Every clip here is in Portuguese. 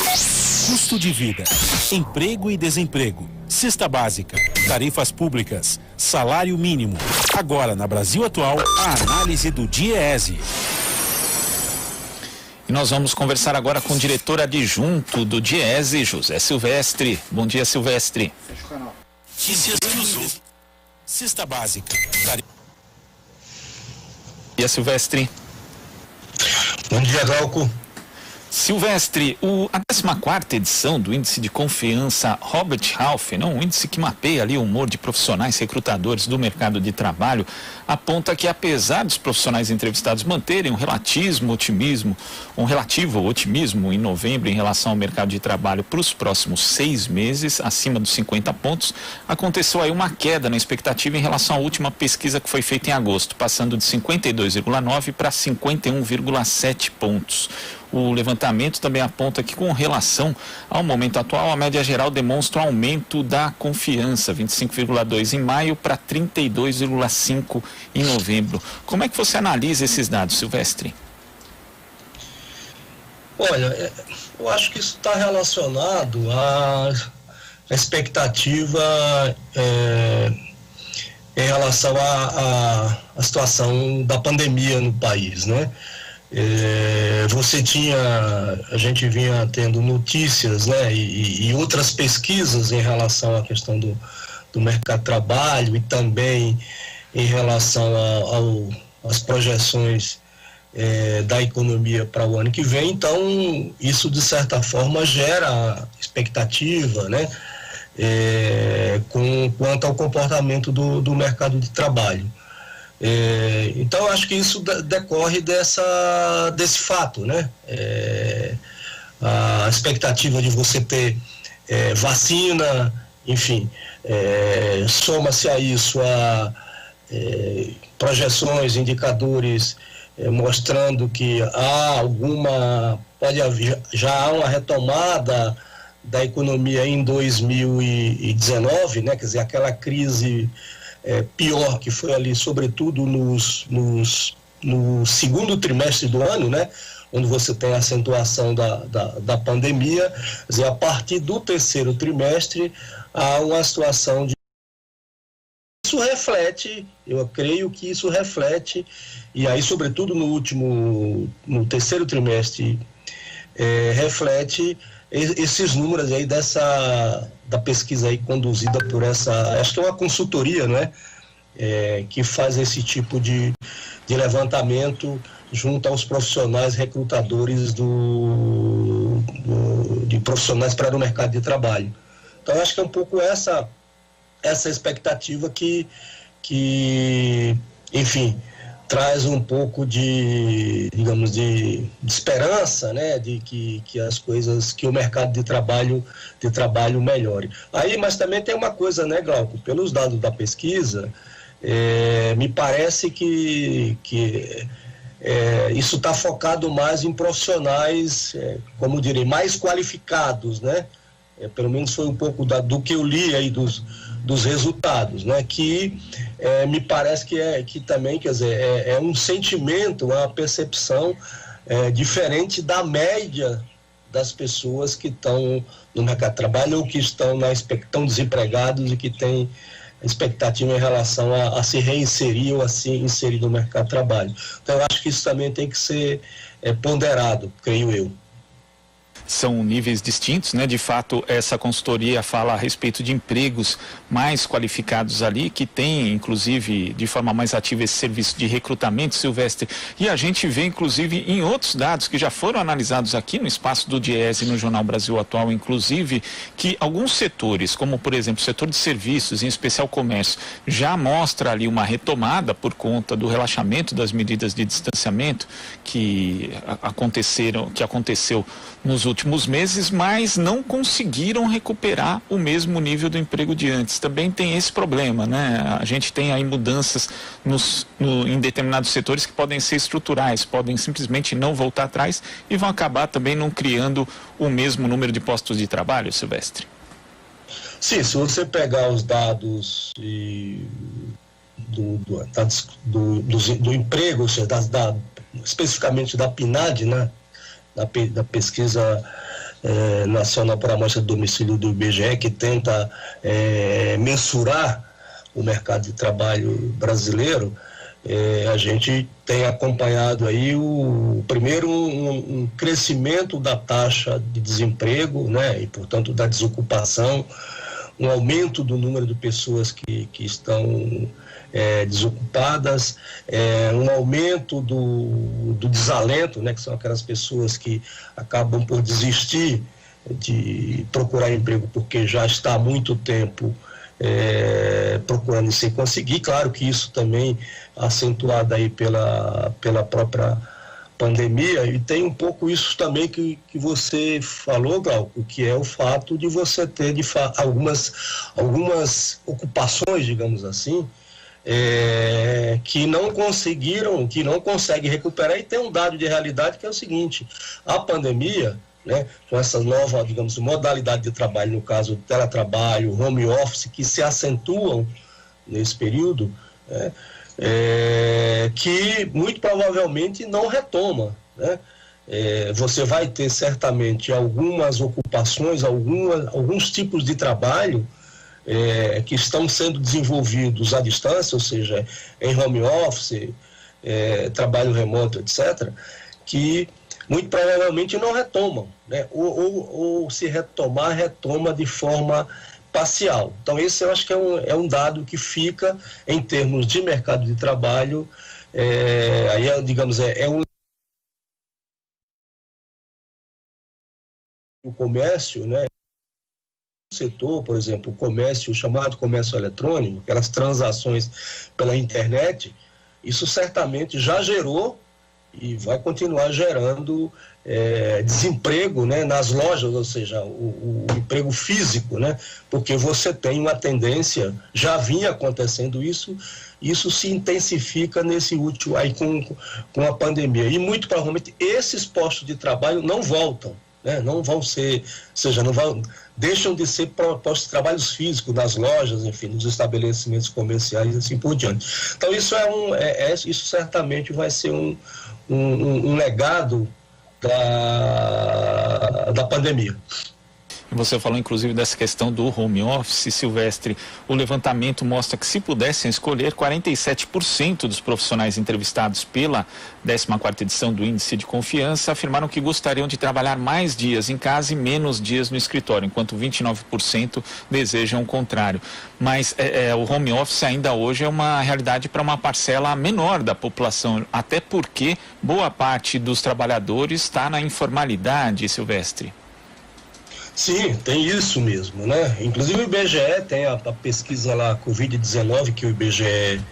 Custo de vida, emprego e desemprego, cesta básica, tarifas públicas, salário mínimo. Agora, na Brasil Atual, a análise do DIEESE. E nós vamos conversar agora com o diretor adjunto do DIEESE, José Silvestre. Bom dia, Silvestre. Notícias que usou. Cesta básica. Bom dia, Silvestre. Bom dia, Glauco. Silvestre, a 14ª edição do Índice de Confiança Robert Half, um índice que mapeia ali o humor de profissionais recrutadores do mercado de trabalho, aponta que apesar dos profissionais entrevistados manterem um relativo otimismo em novembro em relação ao mercado de trabalho para os próximos 6 meses, acima dos 50 pontos, aconteceu aí uma queda na expectativa em relação à última pesquisa que foi feita em agosto, passando de 52,9 para 51,7 pontos. O levantamento também aponta que, com relação ao momento atual, a média geral demonstra um aumento da confiança, 25,2 em maio para 32,5 em novembro. Como é que você analisa esses dados, Silvestre? Olha, eu acho que isso está relacionado à expectativa em relação à situação da pandemia no país, né? A gente vinha tendo notícias, né, e outras pesquisas em relação à questão do mercado de trabalho e também em relação às projeções da economia para o ano que vem. Então, isso de certa forma gera expectativa, né, quanto ao comportamento do mercado de trabalho. Então, acho que isso decorre desse fato, né? A expectativa de você ter vacina, enfim, soma-se a isso a projeções, indicadores mostrando que já há uma retomada da economia em 2019, né? Quer dizer, aquela crise pior que foi ali, sobretudo no segundo trimestre do ano, né, onde você tem a acentuação da pandemia. Quer dizer, a partir do terceiro trimestre há uma situação de... Isso reflete, eu creio que isso reflete, e aí sobretudo no terceiro trimestre, reflete esses números aí da pesquisa aí conduzida por acho que é uma consultoria, não é? Que faz esse tipo de levantamento junto aos profissionais recrutadores de profissionais para o mercado de trabalho. Então, acho que é um pouco essa expectativa que enfim, traz um pouco de esperança, né, de que as coisas, que o mercado de trabalho melhore. Aí, mas também tem uma coisa, né, Glauco, pelos dados da pesquisa, me parece que isso está focado mais em profissionais, como direi, mais qualificados, né? Pelo menos foi um pouco do que eu li aí dos resultados, né? Que me parece que também, quer dizer, é um sentimento, uma percepção diferente da média das pessoas que estão no mercado de trabalho ou que estão desempregados e que têm expectativa em relação a se reinserir ou a se inserir no mercado de trabalho. Então, eu acho que isso também tem que ser ponderado, creio eu. São níveis distintos, né? De fato, essa consultoria fala a respeito de empregos mais qualificados ali, que tem, inclusive, de forma mais ativa esse serviço de recrutamento, Silvestre. E a gente vê, inclusive, em outros dados que já foram analisados aqui no espaço do DIEESE e no Jornal Brasil Atual, inclusive, que alguns setores, como, por exemplo, o setor de serviços, em especial comércio, já mostra ali uma retomada por conta do relaxamento das medidas de distanciamento que aconteceu nos últimos meses, mas não conseguiram recuperar o mesmo nível do emprego de antes. Também tem esse problema, né? A gente tem aí mudanças em determinados setores que podem ser estruturais, podem simplesmente não voltar atrás e vão acabar também não criando o mesmo número de postos de trabalho, Silvestre. Sim, se você pegar os dados do emprego, ou seja, especificamente da PNAD, né? Da pesquisa Nacional por Amostra de Domicílio do IBGE, que tenta mensurar o mercado de trabalho brasileiro, a gente tem acompanhado aí primeiro um crescimento da taxa de desemprego, né, e portanto da desocupação, um aumento do número de pessoas que estão desocupadas, um aumento do desalento, né, que são aquelas pessoas que acabam por desistir de procurar emprego porque já está há muito tempo procurando sem conseguir. Claro que isso também acentuado aí pela própria pandemia, e tem um pouco isso também que você falou, Glauco, que é o fato de você ter algumas ocupações, digamos assim, que não conseguem recuperar. E tem um dado de realidade que é o seguinte: a pandemia, né, com essa nova, digamos, modalidade de trabalho, no caso do teletrabalho, home office, que se acentuam nesse período, que muito provavelmente não retoma, né? Você vai ter certamente algumas ocupações, alguns tipos de trabalho que estão sendo desenvolvidos à distância, ou seja, em home office, trabalho remoto, etc., que muito provavelmente não retomam, né? Ou se retomar, retoma de forma parcial. Então esse eu acho que é um dado que fica em termos de mercado de trabalho, aí digamos, o comércio, né? O setor, por exemplo, o comércio, o chamado comércio eletrônico, aquelas transações pela internet, isso certamente já gerou e vai continuar gerando desemprego, né, nas lojas, ou seja, o emprego físico, né, porque você tem uma tendência, já vinha acontecendo isso se intensifica nesse último, aí com a pandemia, e muito provavelmente esses postos de trabalho não voltam, né, não vão ser, ou seja, deixam de ser postos de trabalho físicos nas lojas, enfim, nos estabelecimentos comerciais e assim por diante. Então isso isso certamente vai ser um legado da pandemia. Você falou inclusive dessa questão do home office, Silvestre. O levantamento mostra que, se pudessem escolher, 47% dos profissionais entrevistados pela 14ª edição do Índice de Confiança afirmaram que gostariam de trabalhar mais dias em casa e menos dias no escritório, enquanto 29% desejam o contrário. Mas o home office ainda hoje é uma realidade para uma parcela menor da população, até porque boa parte dos trabalhadores está na informalidade, Silvestre. Sim, tem isso mesmo, né? Inclusive o IBGE tem a pesquisa lá, Covid-19, que o IBGE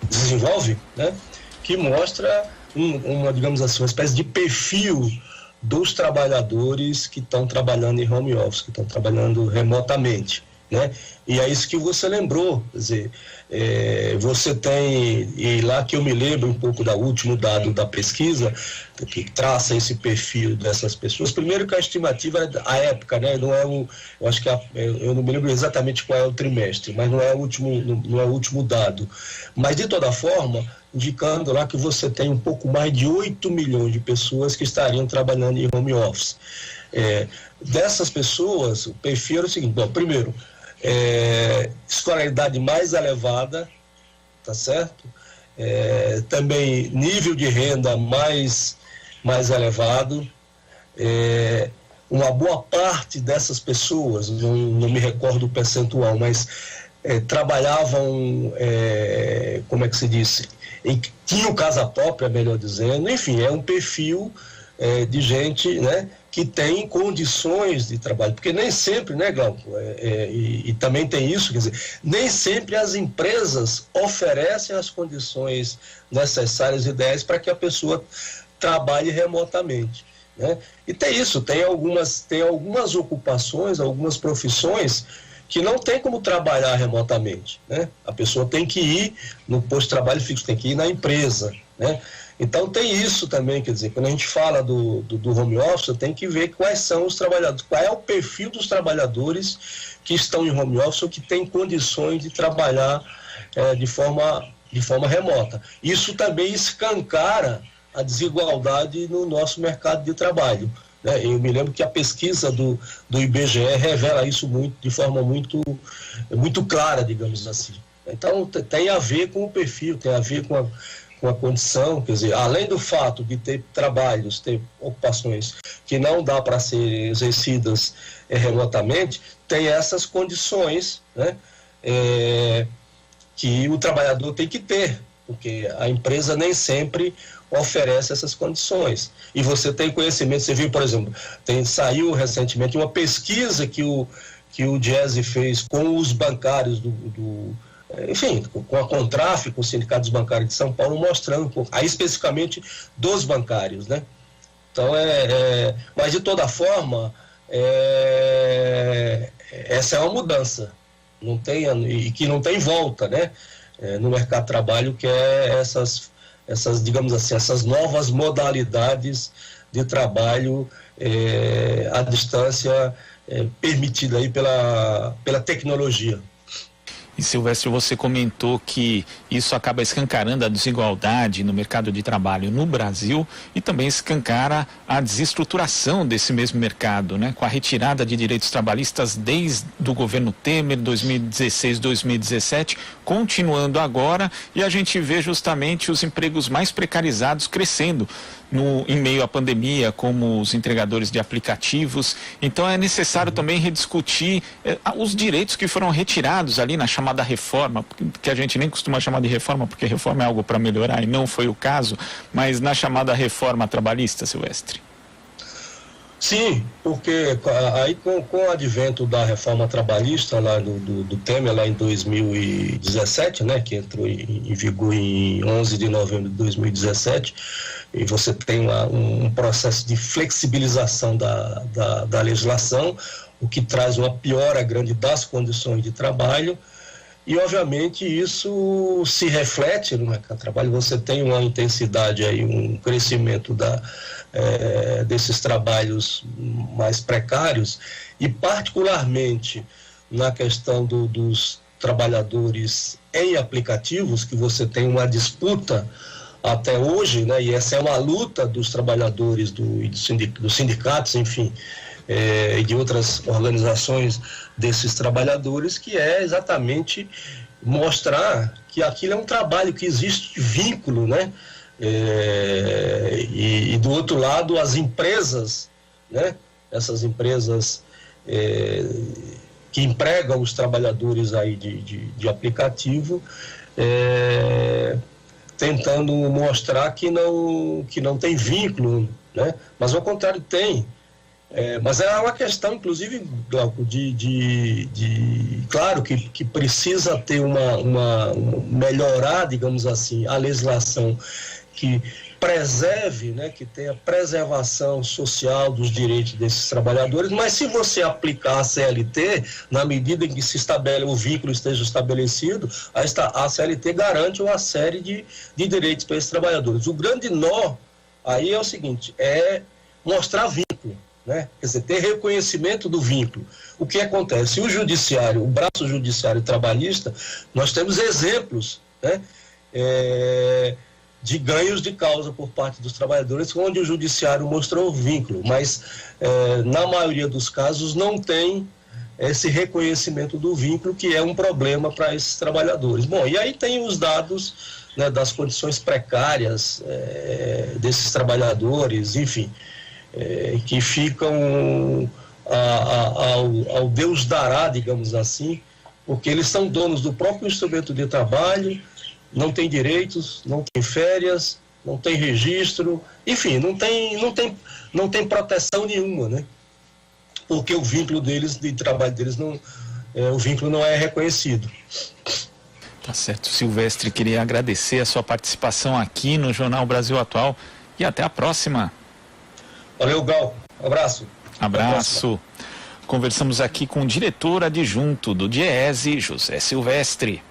desenvolve, né? Que mostra digamos assim, uma espécie de perfil dos trabalhadores que estão trabalhando em home office, que estão trabalhando remotamente, né? E é isso que você lembrou, quer dizer, você tem, e lá que eu me lembro um pouco do último dado da pesquisa, que traça esse perfil dessas pessoas. Primeiro que a estimativa é a época, né? Não é eu acho que eu não me lembro exatamente qual é o trimestre, mas não é o último dado. Mas de toda forma, indicando lá que você tem um pouco mais de 8 milhões de pessoas que estariam trabalhando em home office. Dessas pessoas, o perfil era o seguinte: bom, primeiro, escolaridade mais elevada, tá certo? Também nível de renda mais elevado. Uma boa parte dessas pessoas, não me recordo o percentual, mas trabalhavam, como é que se diz? Tinham casa própria, melhor dizendo. Enfim, é um perfil de gente, né, que tem condições de trabalho, porque nem sempre, né, Glauco, e também tem isso, quer dizer, nem sempre as empresas oferecem as condições necessárias e ideais para que a pessoa trabalhe remotamente, né? E tem isso, tem algumas ocupações, algumas profissões que não tem como trabalhar remotamente, né? A pessoa tem que ir no posto de trabalho fixo, tem que ir na empresa, né? Então tem isso também, quer dizer, quando a gente fala do home office, tem que ver quais são os trabalhadores, qual é o perfil dos trabalhadores que estão em home office ou que têm condições de trabalhar de forma remota. Isso também escancara a desigualdade no nosso mercado de trabalho. Né? Eu me lembro que a pesquisa do IBGE revela isso de forma muito clara, digamos assim. Então, tem a ver com o perfil, tem a ver com a condição, quer dizer, além do fato de ter trabalhos, ter ocupações que não dá para ser exercidas remotamente, tem essas condições, né, que o trabalhador tem que ter, porque a empresa nem sempre oferece essas condições. E você tem conhecimento, você viu, por exemplo, saiu recentemente uma pesquisa que o Diese fez com os bancários enfim, com a Contraf, com os sindicatos bancários de São Paulo, mostrando, aí especificamente dos bancários, né? Então, mas de toda forma, essa é uma mudança, e que não tem volta, né? No mercado de trabalho, que é essas, digamos assim, essas novas modalidades de trabalho à distância, permitida aí pela tecnologia. E Silvestre, você comentou que isso acaba escancarando a desigualdade no mercado de trabalho no Brasil e também escancara a desestruturação desse mesmo mercado, né? Com a retirada de direitos trabalhistas desde o governo Temer, 2016, 2017, continuando agora, e a gente vê justamente os empregos mais precarizados crescendo em meio à pandemia, como os entregadores de aplicativos. Então é necessário também rediscutir os direitos que foram retirados ali na chamada reforma, que a gente nem costuma chamar de reforma, porque reforma é algo para melhorar e não foi o caso, mas na chamada reforma trabalhista, Silvestre. Sim, porque aí com o advento da reforma trabalhista lá do Temer, lá em 2017, né, que entrou em vigor em 11 de novembro de 2017, e você tem lá um processo de flexibilização da legislação, o que traz uma piora grande das condições de trabalho, e obviamente isso se reflete no mercado de trabalho. Você tem uma intensidade aí, um crescimento desses trabalhos mais precários, e particularmente na questão dos trabalhadores em aplicativos, que você tem uma disputa até hoje, né, e essa é uma luta dos trabalhadores dos sindicatos, enfim, e de outras organizações desses trabalhadores, que é exatamente mostrar que aquilo é um trabalho que existe vínculo, né? E do outro lado, as empresas, né? Essas empresas que empregam os trabalhadores aí de aplicativo, tentando mostrar que não tem vínculo, né? Mas ao contrário tem. Mas é uma questão, inclusive, Glauco, claro que precisa ter melhorar, digamos assim, a legislação que preserve, né, que tenha preservação social dos direitos desses trabalhadores, mas se você aplicar a CLT, na medida em que o vínculo esteja estabelecido, a CLT garante uma série de direitos para esses trabalhadores. O grande nó aí é o seguinte, é mostrar vínculo, né? Quer dizer, ter reconhecimento do vínculo. O que acontece? O braço judiciário trabalhista, nós temos exemplos, né, de ganhos de causa por parte dos trabalhadores, onde o judiciário mostrou o vínculo, mas na maioria dos casos não tem esse reconhecimento do vínculo, que é um problema para esses trabalhadores. Bom, e aí tem os dados, né, das condições precárias desses trabalhadores, enfim, que ficam ao Deus dará, digamos assim, porque eles são donos do próprio instrumento de trabalho, não tem direitos, não tem férias, não tem registro, enfim, não tem proteção nenhuma, né? Porque o vínculo deles, de trabalho deles, o vínculo não é reconhecido. Tá certo, Silvestre, queria agradecer a sua participação aqui no Jornal Brasil Atual e até a próxima. Valeu, Gal. Abraço. Abraço. Conversamos aqui com o diretor adjunto do DIEESE, José Silvestre.